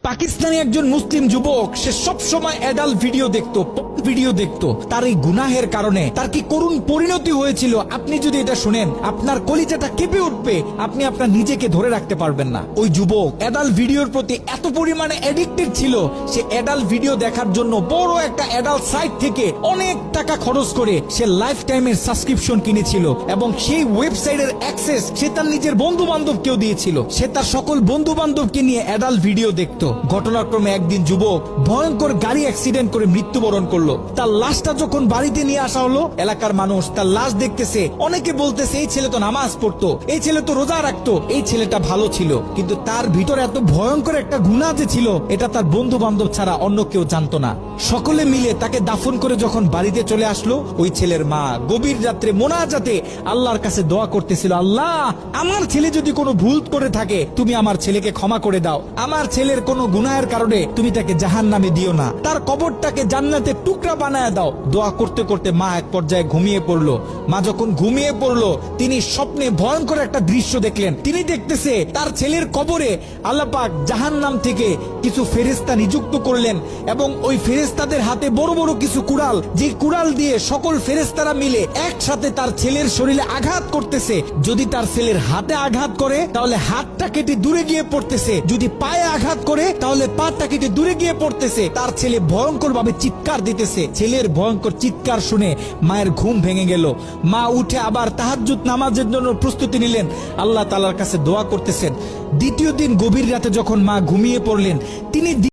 পাকিস্তানি একজন মুসলিম যুবক, সে সব সময় অ্যাডাল্ট ভিডিও দেখতো। তার এই গুনাহের কারণে তার কি করুণ পরিণতি হয়েছিল আপনি যদি এটা শুনেন আপনার কলিজাটা কেঁপে উঠবে, আপনি আপনার নিজেকে ধরে রাখতে পারবেন না। ওই যুবক অ্যাডাল্ট ভিডিওর প্রতি এত পরিমাণে অ্যাডিক্টেড ছিল, সে অ্যাডাল্ট ভিডিও দেখার জন্য বড় একটা অ্যাডাল্ট সাইট থেকে অনেক টাকা খরচ করে সে লাইফ টাইমের সাবস্ক্রিপশন কিনেছিল এবং সেই ওয়েবসাইটের অ্যাক্সেস সে তার নিজের বন্ধু বান্ধবকেও দিয়েছিল। সে তার সকল বন্ধু বান্ধবকে নিয়ে অ্যাডাল্ট ভিডিও দেখতো। ঘটনাক্রমে একদিন যুবক ভয়ঙ্কর গাড়ি অ্যাক্সিডেন্ট করে মৃত্যুবরণ করলো। তার লাশটা যখন বাড়িতে নিয়ে আসা হলো, এলাকার মানুষ তার লাশ দেখতেছে, অনেকে বলতেছে এই ছেলে তো নামাজ পড়তো, এই ছেলে তো রোজা রাখতো, এই ছেলেটা ভালো ছিল। কিন্তু তার ভিতরে এত ভয়ঙ্কর একটা গুনাহ যে ছিল, এটা তার বন্ধু বান্ধব ছাড়া অন্য কেউ জানতো না। সকলে মিলে তাকে দাফন করে যখন বাড়িতে চলে আসলো, ওই ছেলের মা গভীর রাত্রে মোনাজাতে আল্লাহর কাছে দোয়া করতেছিল, আল্লাহ আমার ছেলে যদি কোনো ভুল করে থাকে তুমি আমার ছেলেকে ক্ষমা করে দাও, আমার ছেলের কোনো গুনাহের কারণে তুমি তাকে জাহান্নামে দিও না, তার কবরটাকে জান্নাতের টুকরা বানায় দাও। দোয়া করতে করতে মা এক পর্যায়ে ঘুমিয়ে পড়লো। মা যখন ঘুমিয়ে পড়লো, তিনি স্বপ্নে ভয়ঙ্কর একটা দৃশ্য দেখলেন। তিনি দেখতেছে তার ছেলের কবরে আল্লাহ পাক জাহান্নাম থেকে কিছু ফেরেশতা নিযুক্ত করলেন এবং ওই ফেরেশতাদের হাতে বড় বড় কিছু কুড়াল, যে কুড়াল দিয়ে সকল ফেরেশতারা মিলে একসাথে তার ছেলের শরীরে আঘাত করতেছে। যদি তার ছেলের হাতে আঘাত করে তাহলে হাতটা কেটে দূরে গিয়ে পড়তেছে, যদি পায়ে আঘাত করে তাহলে পাটা কেটে দূরে গিয়ে পড়তেছে। তার ছেলে ভয়ঙ্কর ভাবে চিৎকার দিতেছে। ছেলের ভয়ঙ্কর চিৎকার শুনে মায়ের ঘুম ভেঙে গেল। মা উঠে আবার তাহাজ্জুদ নামাজের জন্য প্রস্তুতি নিলেন, আল্লাহ তাআলার কাছে দোয়া করতেছেন। দ্বিতীয় দিন গভীর রাতে যখন মা ঘুমিয়ে পড়লেন, তিনি